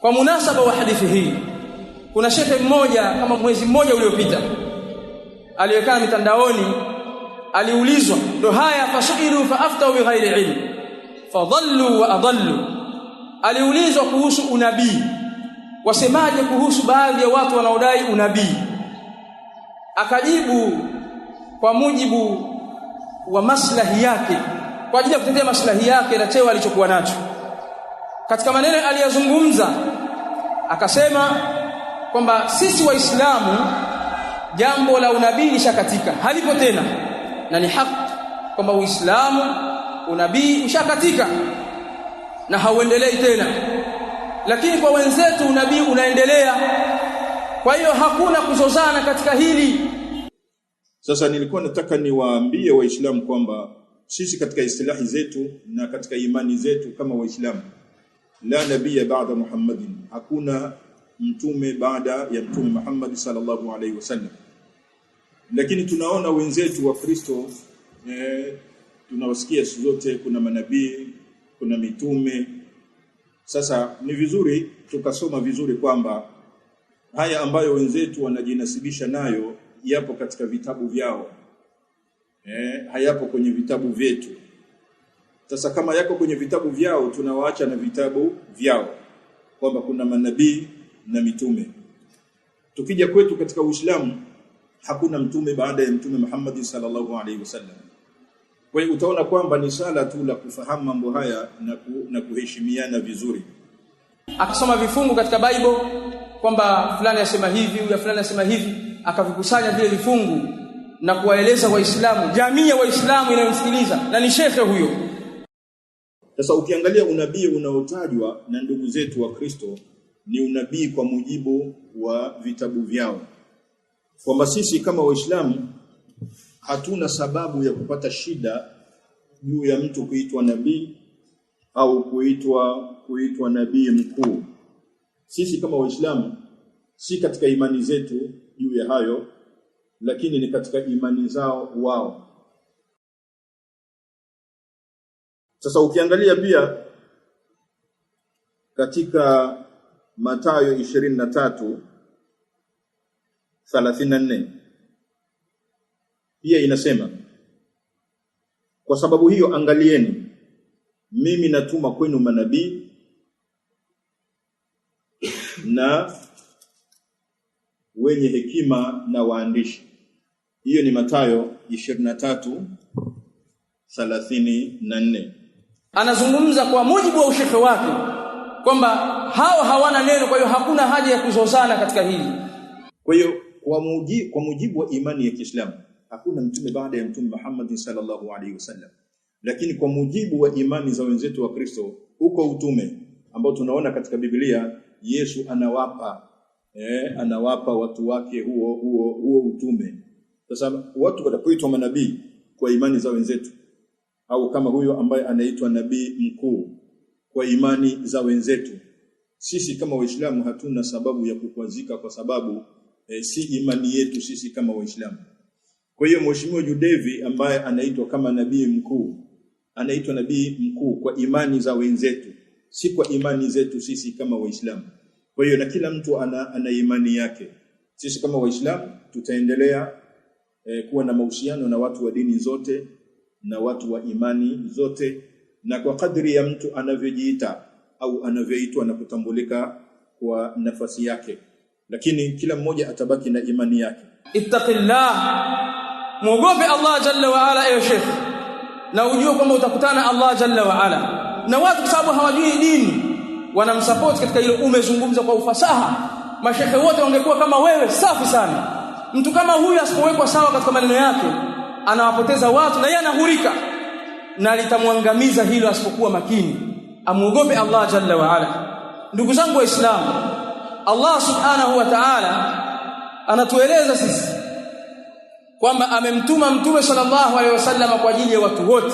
Kwa munasaba wa hadithi hii, kuna shekhe mmoja kama mwezi mmoja uliopita aliyekaa mitandaoni, aliulizwa ndo haya, fasuilu faaftau bighairi ilm fadhallu wa adallu. Aliulizwa kuhusu unabii, wasemaje kuhusu baadhi ya watu wanaodai unabii, akajibu kwa mujibu wa maslahi yake, kwa ajili ya kutetea maslahi yake na cheo alichokuwa nacho. Katika maneno aliyozungumza akasema kwamba sisi Waislamu jambo la unabii lishakatika, halipo tena, na ni haki kwamba Uislamu unabii ushakatika na hauendelei tena, lakini kwa wenzetu unabii unaendelea. Kwa hiyo hakuna kuzozana katika hili. Sasa nilikuwa nataka niwaambie Waislamu kwamba sisi katika istilahi zetu na katika imani zetu kama Waislamu, la nabiyya ba'da Muhammadin, hakuna mtume baada ya mtume Muhammad sallallahu alaihi wasallam. Lakini tunaona wenzetu wa Kristo, tunawasikia zote, kuna manabii, kuna mitume. Sasa ni vizuri tukasoma vizuri kwamba haya ambayo wenzetu wanajinasibisha nayo yapo katika vitabu vyao, hayapo kwenye vitabu vyetu. Sasa kama yako kwenye vitabu vyao, tunawaacha na vitabu vyao, kwamba kuna manabii na mitume. Tukija kwetu katika Uislamu, hakuna mtume baada ya mtume Muhammad sallallahu alaihi wasallam. Kwa hiyo utaona kwamba ni sala tu la kufahamu mambo haya na kuheshimiana vizuri. Akisoma vifungu katika Bible kwamba fulani asema hivi, huyu fulani asema hivi, akavikusanya vile vifungu na kuwaeleza Waislamu, jamii ya Waislamu inayomsikiliza, na ni shekhe huyo. Sasa ukiangalia unabii unaotajwa na ndugu zetu wa Kristo ni unabii kwa mujibu wa vitabu vyao, kwamba sisi kama Waislamu hatuna sababu ya kupata shida juu ya mtu kuitwa nabii au kuitwa nabii mkuu. Sisi kama Waislamu si katika imani zetu juu ya hayo, lakini ni katika imani zao wao. Sasa ukiangalia pia katika Mathayo 23:34 pia inasema, kwa sababu hiyo angalieni, mimi natuma kwenu manabii na wenye hekima na waandishi. Hiyo ni Mathayo 23:34. Anazungumza kwa mujibu wa ushekhe wake kwamba hao hawana neno, kwa hiyo hakuna haja ya kuzozana katika hili. Kwa hiyo kwa mujibu wa imani ya Kiislamu, hakuna mtume baada ya mtume Muhammad sallallahu alaihi wasallam. Lakini kwa mujibu wa imani za wenzetu wa Kristo, uko utume ambao tunaona katika Biblia Yesu anawapa watu wake huo utume. Sasa watu watapoitwa manabii kwa imani za wenzetu, au kama huyo ambaye anaitwa nabii mkuu kwa imani za wenzetu, sisi kama Waislamu hatuna sababu ya kukwazika, kwa sababu si imani yetu sisi kama Waislamu. Kwa hiyo Mheshimiwa Judevi ambaye anaitwa kama nabii mkuu, anaitwa nabii mkuu kwa imani za wenzetu, si kwa imani zetu sisi kama Waislamu. Kwa hiyo na kila mtu ana imani yake. Sisi kama Waislamu tutaendelea kuwa na mahusiano na watu wa dini zote na watu wa imani zote, na kwa kadri ya mtu anavyojiita au anavyoitwa na kutambulika kwa nafasi yake, lakini kila mmoja atabaki na imani yake. Ittaqillah, muogope Allah jalla wa ala ewe Sheikh, na ujue kwamba utakutana Allah jalla wa ala. Na watu kwa sababu hawajui dini wanamsupport katika hilo. Umezungumza kwa ufasaha, mashekhe wote wangekuwa kama wewe, safi sana. Mtu kama huyu asipowekwa sawa katika maneno yake, anawapoteza watu na yeye anahurika, na litamwangamiza hilo asipokuwa makini. Amuogope Allah jalla wa ala. Ndugu zangu Waislamu, Allah subhanahu wa ta'ala anatueleza sisi kwamba amemtuma mtume sallallahu alaihi wasallam kwa ajili ya watu wote.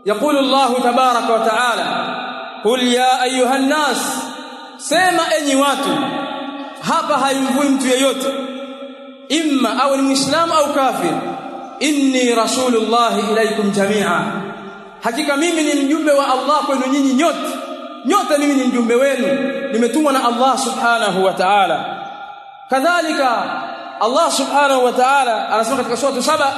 Yaqulu Allah tabaraka wa ta'ala, qul ya ayuha nas, sema enyi watu. Hapa haimvui mtu yeyote, imma au ni muislamu au kafir. Inni rasulullah ilaikum jami'a, hakika mimi ni mjumbe wa Allah kwenu nyinyi nyote. nyote mimi ni mjumbe wenu, nimetumwa na Allah subhanahu wa ta'ala. Kadhalika Allah subhanahu wa ta'ala anasema katika sura Saba,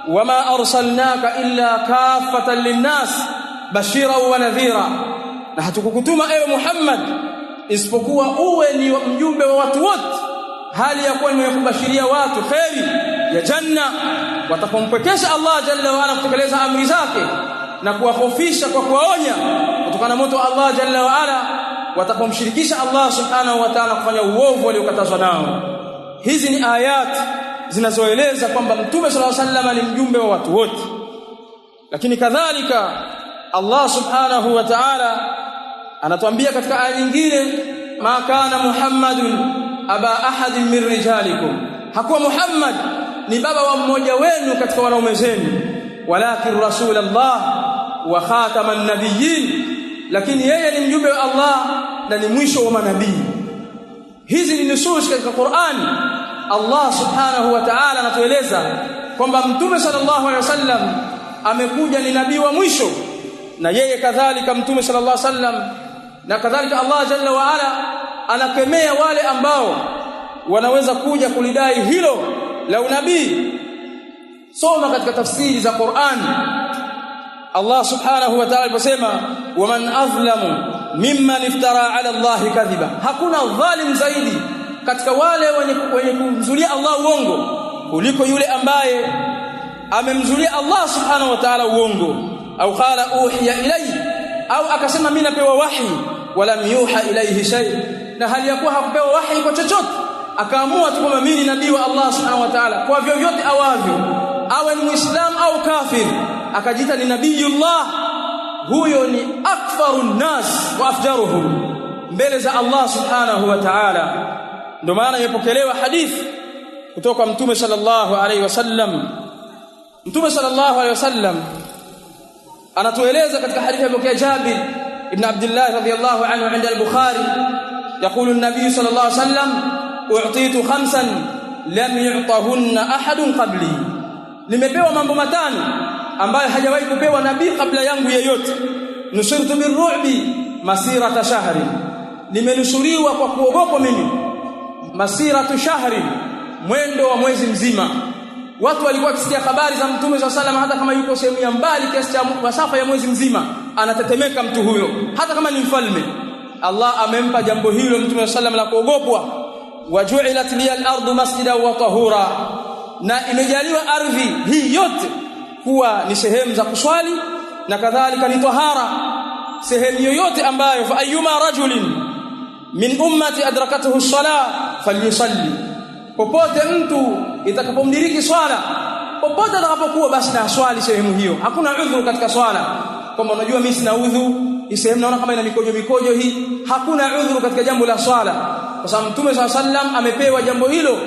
wama arsalnaka illa kaffatan linnas bashira wa nadhira, na hatukukutuma ewe Muhammad isipokuwa uwe ni mjumbe wa watu wote, hali ya kuwa ni kubashiria watu kheri ya janna watakompekesha Allah jalla wa ala kutekeleza amri zake, na kuwahofisha kwa kuwaonya kutokana na moto wa Allah jalla wa ala watakomshirikisha Allah subhanahu wa ta'ala kufanya uovu waliokatazwa nao. Hizi ni ayat zinazoeleza kwamba Mtume sallallahu alaihi wasallam ni mjumbe wa watu wote. Lakini kadhalika Allah subhanahu wa ta'ala anatuambia katika aya nyingine, ma kana Muhammadun aba ahadin min rijalikum, hakuwa Muhammad ni baba wa mmoja wenu katika wanaume zenu, walakin rasulullah wa khataman nabiyyin, lakini yeye ni mjumbe wa Allah na ni mwisho wa manabii. Hizi ni nusus katika Qur'an. Allah subhanahu wa ta'ala anatueleza kwamba Mtume sallallahu alaihi wasallam amekuja ni nabii wa mwisho, na yeye kadhalika Mtume sallallahu alaihi wasallam, na kadhalika Allah jalla wa ala anakemea wale ambao wanaweza kuja kulidai hilo la unabii. Soma katika tafsiri za Qur'an Allah subhanahu wa ta'ala aliposema, waman azlamu mimman iftara ala Allahi kadhiba, hakuna dhalim zaidi katika wale wenye kumzulia Allah uongo kuliko yule ambaye amemzulia Allah subhanahu wa ta'ala uongo. Au qala uhiya ilayhi, au akasema mimi napewa wahi, wala yuha ilayhi shay, na hali ya kuwa hakupewa wahi kwa chochote, akaamua tu kwamba mimi ni nabii wa Allah subhanahu wa ta'ala kwa vyovyote awavyo, awe ni muislam au kafir, akajiita ni nabiyullah. Huyo ni akfarun nas wa afjaruhum mbele za Allah subhanahu wa ta'ala. Ndio maana imepokelewa hadithi kutoka Mtume sallallahu alaihi wasallam. Mtume sallallahu alaihi wasallam anatueleza katika hadithi ya Jabir ibn Abdullah radhiyallahu anhu inda al-Bukhari, يقول النبي صلى الله عليه وسلم اعطيت خمسا لم يعطهن احد قبلي, nimepewa mambo matano ambayo hajawahi kupewa nabii kabla yangu yeyote. Nusirtu birru'bi masirata shahri, nimenusuriwa kwa kuogopa mimi masiratu shahri, mwendo wa mwezi mzima. Watu walikuwa wakisikia habari za Mtume sallallahu alaihi wasallam, hata kama yuko sehemu ya mbali kiasi cha masafa ya mwezi mzima, anatetemeka mtu huyo, hata kama ni mfalme. Allah amempa jambo hilo Mtume sallallahu alaihi wasallam la kuogopwa. Waju'ilat liyal ardu masjidan wa tahura, na imejaliwa ardhi hii yote kuwa ni sehemu za kuswali na kadhalika ni tahara. Sehemu yoyote ambayo fa ayyuma rajulin min ummati adrakatuhu as-salah falyusalli, popote mtu itakapomdiriki swala, popote atakapokuwa, basi na swali sehemu hiyo. Hakuna udhuru katika swala kwamba unajua mimi sina udhu, hii sehemu naona kama ina mikojo hii. Hakuna udhuru katika jambo la swala, kwa sababu Mtume sallallahu alaihi wasallam amepewa jambo hilo,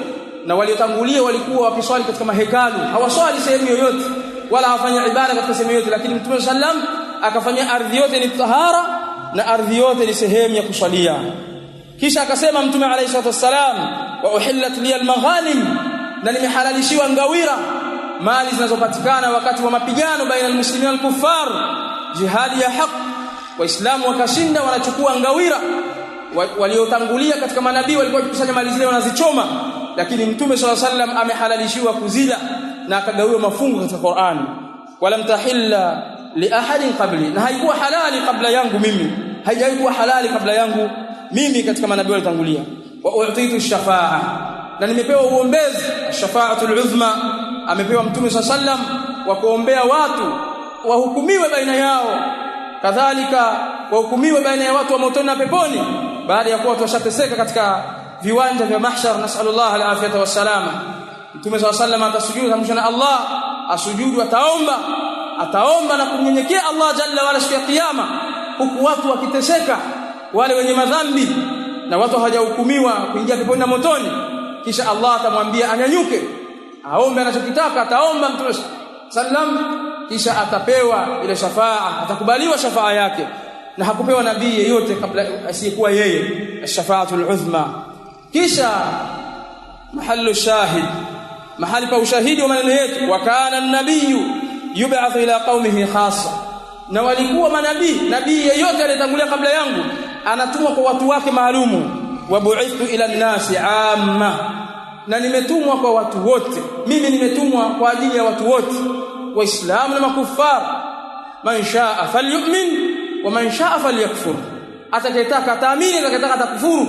na waliotangulia walikuwa wakiswali katika mahekalu, hawaswali sehemu yoyote wala hafanya ibada katika sehemu yoyote, lakini Mtume sallallahu alaihi wasallam akafanya ardhi yote ni tahara na ardhi yote ni sehemu ya kuswalia. Kisha akasema Mtume alayhi salatu wasalam, wa uhillat liyal maghanim, na nimehalalishiwa ngawira, mali zinazopatikana wakati wa mapigano baina almuslimin wal kuffar, jihadi ya haki, waislamu wakashinda, wanachukua ngawira. Waliotangulia katika manabii walikuwa wakikusanya mali zile wanazichoma, lakini Mtume sallallahu alaihi wasallam amehalalishiwa kuzila na akagawiwa mafungu katika Qur'an. Walam tahilla li ahadin qabli, na haikuwa halali kabla yangu mimi, haijaikuwa halali kabla yangu mimi katika manabii walitangulia. Wa u'titu ash-shafa'a, na nimepewa uombezi, ash-shafa'atul uzma, amepewa Mtume sallallahu alaihi wasallam wa kuombea watu wahukumiwe baina yao, kadhalika wahukumiwe baina ya watu wa motoni na peponi, baada ya kuwa watu washateseka katika viwanja vya mahshar. Nasallallahu alafiyata wassalama. Mtume sallallahu alaihi wasallam atasujudu pamoja na Allah, asujudu, ataomba na kumnyenyekea Allah jalla wa ala siku ya kiyama, huku watu wakiteseka, wale wenye madhambi na watu hawajahukumiwa kuingia peponi na motoni. Kisha Allah atamwambia anyanyuke aombe anachokitaka, ataomba Mtume sallam, kisha atapewa ile shafaa, atakubaliwa shafaa yake, na hakupewa nabii yeyote kabla asiyekuwa yeye, ash-shafaatul uzma. Kisha mahallu shahid, mahali pa ushahidi wa maneno yetu, wa kana an-nabiyyu yub'athu ila qaumihi khassa, na walikuwa manabii. Nabii yeyote aliyetangulia kabla yangu anatumwa kwa watu wake maalumu. Wa bu'ithtu ila an-nasi amma, na nimetumwa kwa watu wote. Mimi nimetumwa kwa ajili ya watu wote, waislamu na makufar. Man shaa falyu'min wa man shaa falyakfur, atakayetaka ataamini, atakayetaka atakufuru.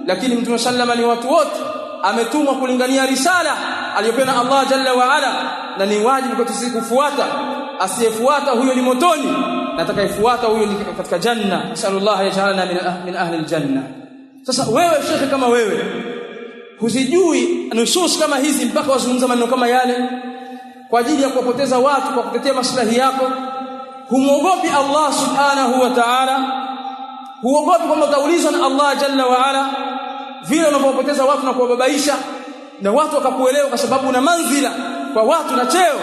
Lakini Mtume sallama ni watu wote, ametumwa kulingania risala aliyopewa na Allah jalla wa ala, na ni wajibu kwetu sisi kufuata. Asiyefuata huyo ni motoni, na atakayefuata huyo ni katika janna. Sallallahu yaj'alana min ahli aljanna. Sasa wewe shekhi, kama wewe husijui nusus kama hizi mpaka wazungumza maneno kama yale kwa ajili ya kuwapoteza watu kwa kutetea maslahi yako, humuogopi Allah subhanahu wa ta'ala, huogopi kwamba utaulizwa na Allah jalla wa ala vile unavyopoteza watu na kuwababaisha na watu wakakuelewa kwa sababu una manzila kwa watu na cheo.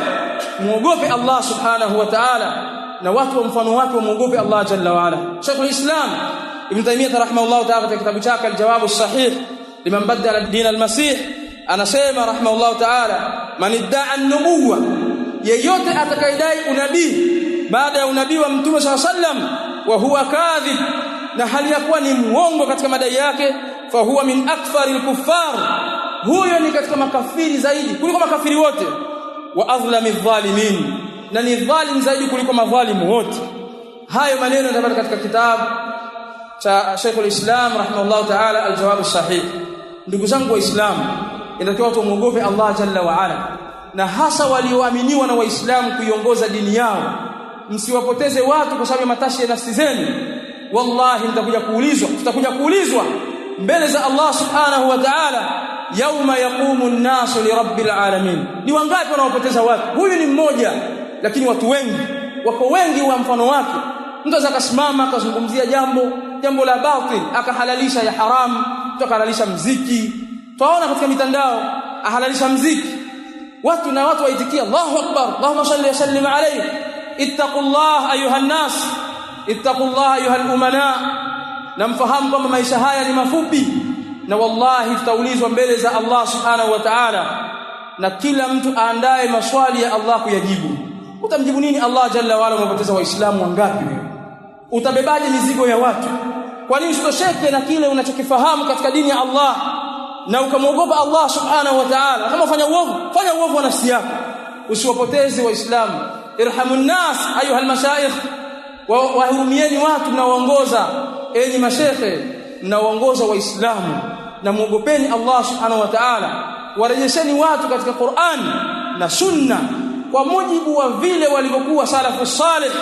Muogope Allah subhanahu wa ta'ala, na watu wa mfano wake muogope Allah jalla wa ala. Sheikhul Islam Ibn Taymiyyah rahimahullah ta'ala katika kitabu chake Al-Jawab as-Sahih liman badala din al-Masih anasema rahimahullah ta'ala, man idda'a an-nubuwwa, yeyote atakayedai unabii baada ya unabii wa Mtume sallallahu alayhi wasallam, wa huwa kadhib, na hali yakuwa ni muongo katika madai yake, fa huwa min akfaril kuffar, huyo ni katika makafiri zaidi kuliko makafiri wote, wa adhlamiz zalimin, na ni dhalim zaidi kuliko madhalimu wote. Hayo maneno yanapata katika kitabu cha Sheikhul Islam rahimahullah ta'ala Al-Jawab as-Sahih. Ndugu zangu waislamu, inatakiwa watu muogope Allah jalla wa ala, na hasa walioaminiwa na waislamu kuiongoza dini yao. Msiwapoteze watu kwa sababu ya matashi ya nafsi zenu. Wallahi tutakuja kuulizwa mbele za Allah subhanahu wa ta'ala, yauma yaqumu an-nasu li rabbil alamin. Ni wangapi wanaopoteza watu? Huyu ni mmoja, lakini watu wengi wako wengi wa mfano wake. Mtu akasimama akazungumzia jambo la batil, akahalalisha ya haramu, akahalalisha mziki. Tunaona katika mitandao ahalalisha mziki, watu waitikia Allahu akbar, Allahumma salli wa sallim alayhi, ittaqullah ayuhan nas, ittaqullah ayuhal umana. Na mfahamu kwamba maisha haya ni mafupi, na wallahi tutaulizwa mbele za Allah subhanahu wa ta'ala, na kila mtu aandae maswali ya Allah kuyajibu. Utamjibu nini Allah jalla wa ala? Umepoteza waislamu wangapi wewe? Utabebaje mizigo ya watu? Kwa nini usitosheke na kile unachokifahamu katika dini ya Allah na ukamwogopa Allah subhanahu wa ta'ala? Kama fanya uovu wa nafsi yako, usiwapoteze waislamu. Irhamun nas ayuhal mashaikh, wahurumieni watu mnaoongoza. Enyi mashekhe mnaoongoza waislamu, na muogopeni Allah subhanahu wa ta'ala. Warejesheni watu katika Qur'an na Sunna kwa mujibu wa vile walivyokuwa salafu salih,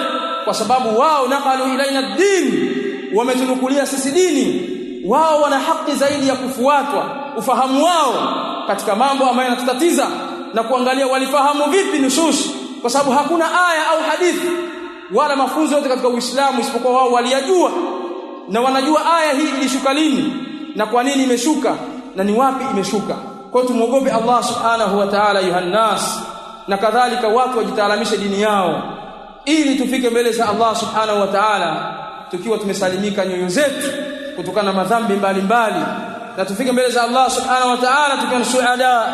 kwa sababu wao naqalu ilaina ad-din, wametunukulia sisi dini. Wao wana haki zaidi ya kufuatwa ufahamu wao katika mambo ambayo yanatutatiza, na kuangalia walifahamu vipi nusus, kwa sababu hakuna aya au hadithi wala mafunzo yote katika Uislamu isipokuwa wao waliyajua, na wanajua aya hii ilishuka lini na kwa nini imeshuka na ni wapi imeshuka. Kwa hiyo tumuogope Allah subhanahu wa ta'ala yuhannas, na kadhalika watu wajitaalamishe dini yao ili tufike mbele za Allah subhanahu wa ta'ala tukiwa tumesalimika nyoyo zetu kutokana na madhambi mbalimbali, na tufike mbele za Allah subhanahu wa ta'ala tukiwa ni suada,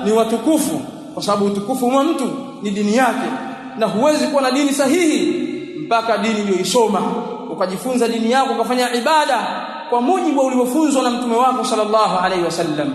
ni watukufu, kwa sababu utukufu wa mtu ni dini yake, na huwezi kuwa na dini sahihi mpaka dini uliyoisoma, ukajifunza dini yako, ukafanya ibada kwa mujibu ulivyofunzwa na mtume wako sallallahu alaihi wasallam.